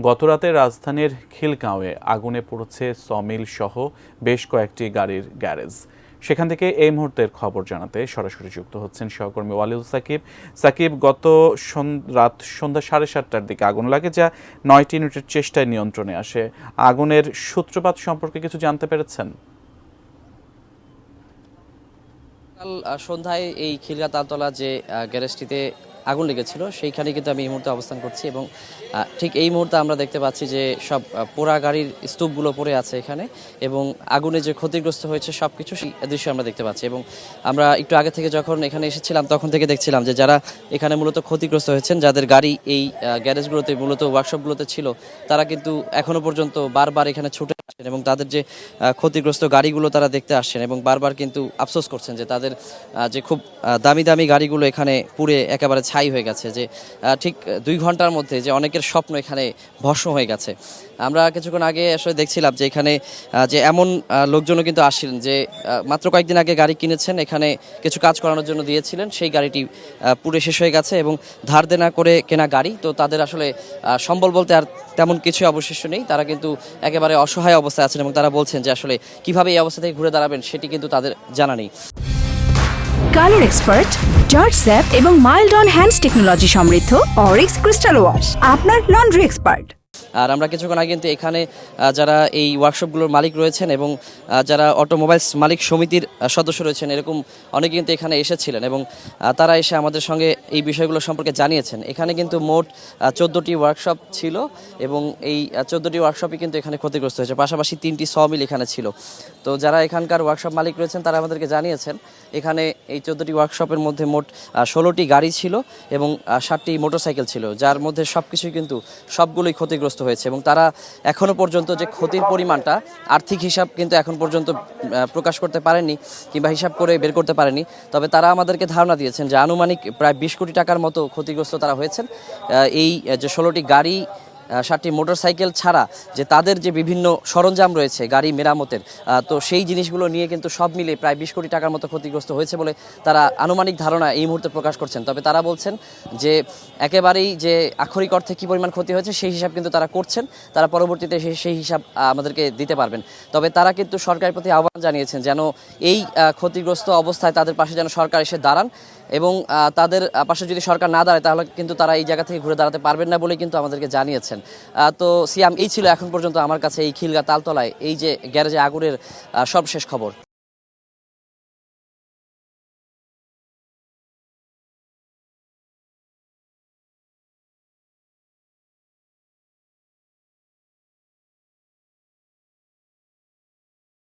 গতরাতে রাজধানীর খিলগাঁওয়ে আগুনে পড়েছে সমিল সহ বেশ কয়েকটি গাড়ির গ্যারেজ। সেখান থেকে এই মুহূর্তের খবর জানাতে সরাসরি যুক্ত হচ্ছেন সহকর্মী ওয়ালিউল সাকিব। সাকিব, গত রাত সন্ধ্যা 7:30টার দিকে আগুন লাগে, যা 9টি ইউনিটের চেষ্টায় নিয়ন্ত্রণে আসে। আগুনের সূত্রপাত সম্পর্কে কিছু জানতে পেরেছেন? কাল সন্ধ্যায় এই খিলগাঁ তালতলা যে গ্যারেজটিতে আগুন লেগেছিল সেইখানে কিন্তু আমি এই মুহূর্তে অবস্থান করছি এবং ঠিক এই মুহূর্তে আমরা দেখতে পাচ্ছি যে সব পোড়া গাড়ির স্তূপগুলো পড়ে আছে এখানে এবং আগুনে যে ক্ষতিগ্রস্ত হয়েছে সব কিছু সেই দৃশ্য আমরা দেখতে পাচ্ছি। এবং আমরা একটু আগে থেকে যখন এখানে এসেছিলাম তখন থেকে দেখছিলাম যে যারা এখানে মূলত ক্ষতিগ্রস্ত হয়েছেন, যাদের গাড়ি এই গ্যারেজগুলোতে মূলত ওয়ার্কশপগুলোতে ছিল, তারা কিন্তু এখনো পর্যন্ত বারবার এখানে ছুটে আসছেন এবং তাদের যে ক্ষতিগ্রস্ত গাড়িগুলো তারা দেখতে আসছেন এবং বারবার কিন্তু আফসোস করছেন যে তাদের যে খুব দামি দামি গাড়িগুলো এখানে পুড়ে একেবারে ছাই হয়ে গেছে, যে ঠিক 2 ঘন্টার মধ্যে যে অনেকের স্বপ্ন এখানে ভস্ম হয়ে গেছে। আমরা কিছুক্ষণ আগে আসলে দেখছিলাম যে এখানে যে এমন লোকজনও কিন্তু আসছিলেন যে মাত্র কয়েকদিন আগে গাড়ি কিনেছেন, এখানে কিছু কাজ করানোর জন্য দিয়েছিলেন, সেই গাড়িটি পুড়ে শেষ হয়ে গেছে এবং ধার দেনা করে কেনা গাড়ি, তো তাদের আসলে সম্বল বলতে আর তেমন কিছু অবশিষ্ট নেই। তারা কিন্তু একেবারে অসহায় অবস্থায় আছেন এবং তারা বলছেন যে আসলে কিভাবে এই অবস্থা থেকে ঘুরে দাঁড়াবেন সেটি কিন্তু তাদের জানা নেই। কালার এক্সপার্ট, জর্জ স্যাপ এবং মাইল্ড অন হ্যান্ডস টেকনোলজি সমৃদ্ধ অরিক্স ক্রিস্টাল ওয়াশ আপনার লন্ড্রি এক্সপার্ট। আর আমরা কিছুক্ষণ আগে কিন্তু এখানে যারা এই ওয়ার্কশপগুলোর মালিক রয়েছেন এবং যারা অটোমোবাইলস মালিক সমিতির সদস্য রয়েছেন, এরকম অনেকে কিন্তু এখানে এসেছিলেন এবং তারা এসে আমাদের সঙ্গে এই বিষয়গুলো সম্পর্কে জানিয়েছেন। এখানে কিন্তু মোট 14টি ওয়ার্কশপ ছিল এবং এই 14টি ওয়ার্কশপই কিন্তু এখানে ক্ষতিগ্রস্ত হয়েছে, পাশাপাশি 3টি সমিল এখানে ছিল। তো যারা এখানকার ওয়ার্কশপ মালিক রয়েছেন তারা আমাদেরকে জানিয়েছেন এখানে এই 14টি ওয়ার্কশপের মধ্যে মোট 16টি গাড়ি ছিল এবং 7টি মোটরসাইকেল ছিল, যার মধ্যে সবকিছুই কিন্তু সবগুলোই ক্ষতিগ্রস্ত হয়েছে এবং তারা এখনো পর্যন্ত যে ক্ষতির পরিমাণটা আর্থিক হিসাব কিন্তু এখন পর্যন্ত প্রকাশ করতে পারেনি কিংবা হিসাব করে বের করতে পারেনি। তবে তারা আমাদেরকে ধারণা দিয়েছেন যে আনুমানিক প্রায় 20 কোটি টাকার মতো ক্ষতিগ্রস্ত তারা হয়েছেন। এই যে 16টি গাড়ি, 7টি মোটরসাইকেল ছাড়া যে তাদের যে বিভিন্ন সরঞ্জাম রয়েছে গাড়ি মেরামতের, তো সেই জিনিসগুলো নিয়ে কিন্তু সব মিলে প্রায় 20 কোটি টাকার মতো ক্ষতিগ্রস্ত হয়েছে বলে তারা আনুমানিক ধারণা এই মুহূর্তে প্রকাশ করছেন। তবে তারা বলছেন যে একেবারেই যে আক্ষরিক অর্থে কী পরিমাণ ক্ষতি হয়েছে সেই হিসাব কিন্তু তারা করছেন, তারা পরবর্তীতে সেই হিসাব আমাদেরকে দিতে পারবেন। তবে তারা কিন্তু সরকারের প্রতি আহ্বান জানিয়েছেন যেন এই ক্ষতিগ্রস্ত অবস্থায় তাদের পাশে যেন সরকার এসে দাঁড়ান এবং তাদের পাশে যদি সরকার না দাঁড়ায় তাহলে কিন্তু তারা এই জায়গা থেকে ঘুরে দাঁড়াতে পারবেন না বলেই কিন্তু আমাদেরকে জানিয়েছেন। তো সিয়াম, এই ছিল এখন পর্যন্ত আমার কাছে এই খিলগাঁ তালতলায় এই যে গ্যারেজে আগুনের সর্বশেষ খবর।